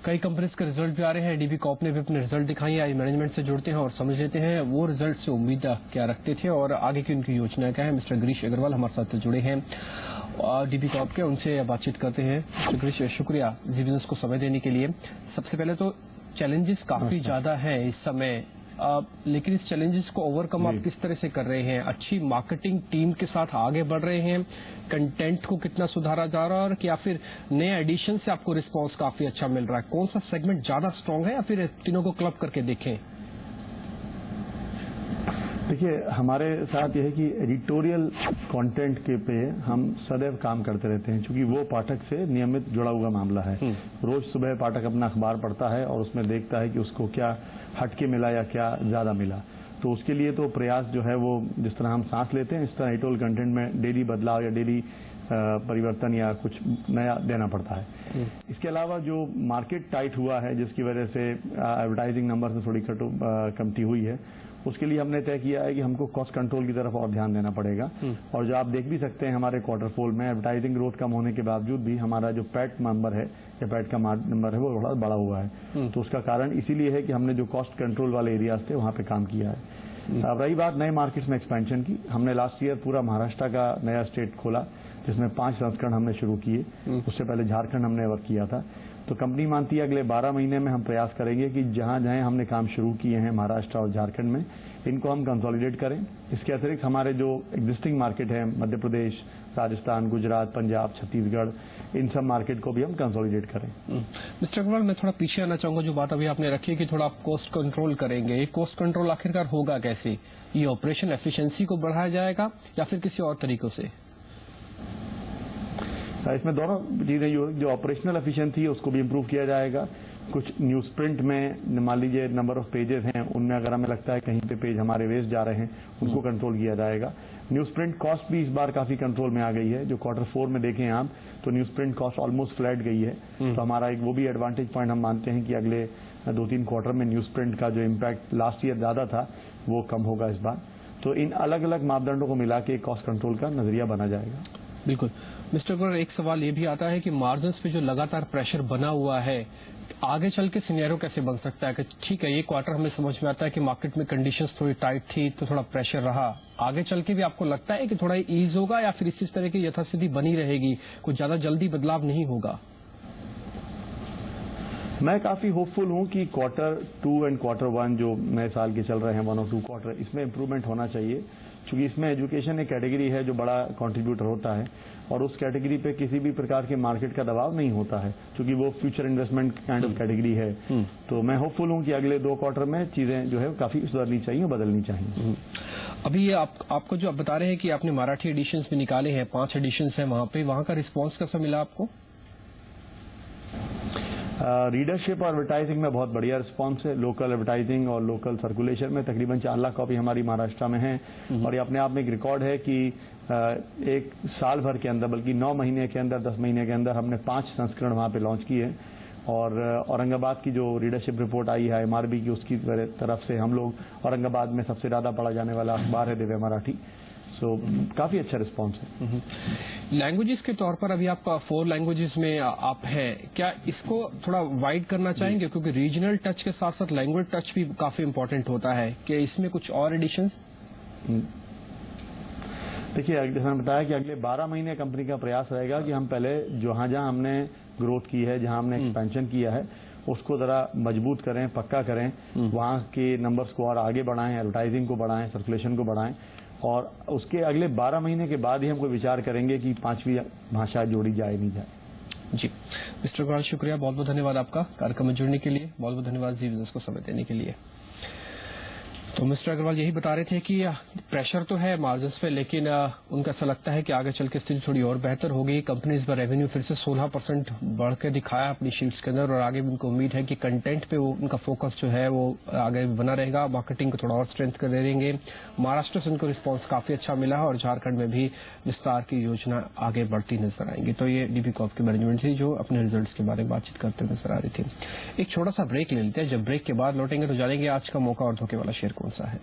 कई कंपनीज के रिजल्ट भी आ रहे हैं। डीबी कॉर्प ने भी अपने रिजल्ट दिखाई है। आई मैनेजमेंट से जुड़ते हैं और समझ लेते हैं वो रिजल्ट से उम्मीद क्या रखते थे और आगे की उनकी योजना क्या है। मिस्टर गिरीश अग्रवाल हमारे साथ जुड़े हैं डीबी कॉर्प के, उनसे बातचीत करते हैं। मिस्टर गिरीश, शुक्रिया जी बिजनेस को समय देने के लिए। सबसे पहले तो चैलेंजेस काफी ज्यादा हैं इस समय, लेकिन इस चैलेंजेस को ओवरकम आप किस तरह से कर रहे हैं? अच्छी मार्केटिंग टीम के साथ आगे बढ़ रहे हैं, कंटेंट को कितना सुधारा जा रहा है, और या फिर नए एडिशन से आपको रिस्पांस काफी अच्छा मिल रहा है? कौन सा सेगमेंट ज्यादा स्ट्रांग है, या फिर तीनों को क्लब करके देखें? देखिए, हमारे साथ यह है कि एडिटोरियल कंटेंट के पे हम सदैव काम करते रहते हैं, क्योंकि वो पाठक से नियमित जुड़ा हुआ मामला है। रोज सुबह पाठक अपना अखबार पढ़ता है और उसमें देखता है कि उसको क्या हटके मिला या क्या ज्यादा मिला। तो उसके लिए तो प्रयास जो है वो जिस तरह हम सांस लेते हैं, इस तरह एडिटोरियल कंटेंट में डेली बदलाव या डेली परिवर्तन या कुछ नया देना पड़ता है। इसके अलावा जो मार्केट टाइट हुआ है, जिसकी वजह से एडवर्टाइजिंग नंबर में थोड़ी कमती हुई है, उसके लिए हमने तय किया है कि हमको कॉस्ट कंट्रोल की तरफ और ध्यान देना पड़ेगा। और जो आप देख भी सकते हैं, हमारे क्वार्टर 4 में एडवर्टाइजिंग ग्रोथ कम होने के बावजूद भी हमारा जो पैट नंबर है या पैट का नंबर है वो थोड़ा बड़ा हुआ है। तो उसका कारण इसीलिए है कि हमने जो कॉस्ट कंट्रोल वाले एरियाज थे वहां पे काम किया है। अब रही बात नए मार्केट्स में एक्सपेंशन की, हमने लास्ट ईयर पूरा महाराष्ट्र का नया स्टेट खोला, जिसमें 5 संस्करण हमने शुरू किए। उससे पहले झारखंड हमने वर्क किया था। तो कंपनी मानती है अगले 12 महीने में हम प्रयास करेंगे कि जहां जहां हमने काम शुरू किए हैं महाराष्ट्र और झारखंड में, इनको हम कंसोलिडेट करें। इसके अतिरिक्त हमारे जो एग्जिस्टिंग मार्केट है, मध्य प्रदेश, राजस्थान, गुजरात, पंजाब, छत्तीसगढ़, इन सब मार्केट को भी हम कंसोलिडेट करें। मिस्टर अग्रवाल, मैं थोड़ा पीछे आना चाहूंगा। जो बात अभी आपने रखी है कि थोड़ा आप कॉस्ट कंट्रोल करेंगे, ये कॉस्ट कंट्रोल आखिरकार होगा कैसे? ये ऑपरेशन एफिशिएंसी को बढ़ाया जाएगा या फिर किसी और तरीकों से? इसमें दोनों चीजें, जो ऑपरेशनल एफिशिएंसी है उसको भी इम्प्रूव किया जाएगा। कुछ न्यूज प्रिंट में मान लीजिए नंबर ऑफ पेजेस हैं, उनमें अगर हमें लगता है कहीं पे पेज हमारे वेस्ट जा रहे हैं, उनको कंट्रोल किया जाएगा। न्यूज प्रिंट कॉस्ट भी इस बार काफी कंट्रोल में आ गई है। जो क्वार्टर 4 में देखें आप, तो news print cost almost flat गई है। तो हमारा एक वो भी एडवांटेज पॉइंट हम मानते हैं कि अगले 2-3 क्वार्टर में न्यूज प्रिंट का जो इम्पैक्ट लास्ट ईयर ज्यादा था वो कम होगा इस बार। तो इन अलग अलग मापदंडों को मिला के कॉस्ट कंट्रोल का नजरिया बना जाएगा। बिल्कुल। मिस्टर अग्रवाल, एक सवाल ये भी आता है कि मार्जिन्स पे जो लगातार प्रेशर बना हुआ है, आगे चल के सिनेरियो कैसे बन सकता है? कि ठीक है, ये क्वार्टर हमें समझ में आता है कि मार्केट में कंडीशंस थोड़ी टाइट थी तो थोड़ा प्रेशर रहा, आगे चल के भी आपको लगता है कि थोड़ा ईज होगा या फिर इसी तरह की यथास्थिति बनी रहेगी, कुछ ज्यादा जल्दी बदलाव नहीं होगा? मैं काफी होपफुल हूं कि क्वार्टर 2 एंड क्वार्टर 1 जो नए साल के चल रहे हैं, 1 और 2 क्वार्टर, इसमें इंप्रूवमेंट होना चाहिए, क्योंकि इसमें एजुकेशन एक कैटेगरी है जो बड़ा कंट्रीब्यूटर होता है और उस कैटेगरी पे किसी भी प्रकार के मार्केट का दबाव नहीं होता है, क्योंकि वो future investment kind of category है। तो मैं होपफुल हूं कि अगले 2 क्वार्टर में चीजें जो है काफी सुधरनी चाहिए, बदलनी चाहिए। अभी ये आपको जो आप बता रहे हैं कि आपने मराठी एडिशंस भी निकाले हैं, 5 एडिशंस हैं वहां पे, वहां का रिस्पॉन्स कैसा मिला आपको? रीडरशिप और एडवर्टाइजिंग में बहुत बढ़िया रिस्पांस है। लोकल एडवर्टाइजिंग और लोकल सर्कुलेशन में तकरीबन 4 लाख कॉपी हमारी महाराष्ट्र में है। और ये अपने आप में एक रिकॉर्ड है कि एक साल भर के अंदर, बल्कि 9 महीने के अंदर, 10 महीने के अंदर हमने 5 संस्करण वहां पे लॉन्च किए। और औरंगाबाद की जो रीडरशिप रिपोर्ट आई है MRB की, उसकी तरफ से हम लोग औरंगाबाद में सबसे ज्यादा पढ़ा जाने वाला अखबार है दिव्य मराठी। सो काफी अच्छा रिस्पांस है। लैंग्वेजेस के तौर पर अभी आप 4 लैंग्वेजेस में आप हैं, क्या इसको थोड़ा वाइड करना चाहेंगे? क्योंकि रीजनल टच के साथ साथ लैंग्वेज टच भी काफी इंपॉर्टेंट होता है, कि इसमें कुछ और एडिशंस? देखिए, जैसे मैंने बताया कि अगले 12 महीने कंपनी का प्रयास रहेगा कि हम पहले जहां जहां हमने ग्रोथ की है, जहां हमने एक्सपेंशन किया है, उसको जरा मजबूत करें, पक्का करें, वहां के नंबर्स को और आगे बढ़ाएं, एडवर्टाइजिंग को बढ़ाएं, सर्कुलेशन को बढ़ाएं। और उसके अगले 12 महीने के बाद ही हम कोई विचार करेंगे कि 5वीं भाषा जोड़ी जाए नहीं जाए। जी मिस्टर अग्रवाल, शुक्रिया, बहुत बहुत धन्यवाद आपका कार्यक्रम में जुड़ने के लिए, बहुत बहुत धन्यवाद जी बिजनेस को समय देने के लिए। तो मिस्टर अग्रवाल यही बता रहे थे कि प्रेशर तो है मार्जिन्स पे, लेकिन उनका ऐसा लगता है कि आगे चल के स्थिति थोड़ी और बेहतर होगी। कंपनी इस बार रेवेन्यू फिर से 16% बढ़ के दिखाया अपनी शीट्स के अंदर, और आगे भी उनको उम्मीद है कि कंटेंट पे वो उनका फोकस जो है वो आगे बना रहेगा, मार्केटिंग को थोड़ा और स्ट्रेंथ कर देंगे। महाराष्ट्र से उनको रिस्पॉन्स काफी अच्छा मिला है और झारखंड में भी विस्तार की योजना आगे बढ़ती नजर आएंगी। तो ये डीबी कॉर्प की मैनेजमेंट थी जो अपने रिजल्ट के बारे में बातचीत करते नजर आ रही थी। एक छोटा सा ब्रेक ले लेते हैं, जब ब्रेक के बाद लौटेंगे तो जानेंगे आज का मौका और धोखे वाला शेयर कौन सा है।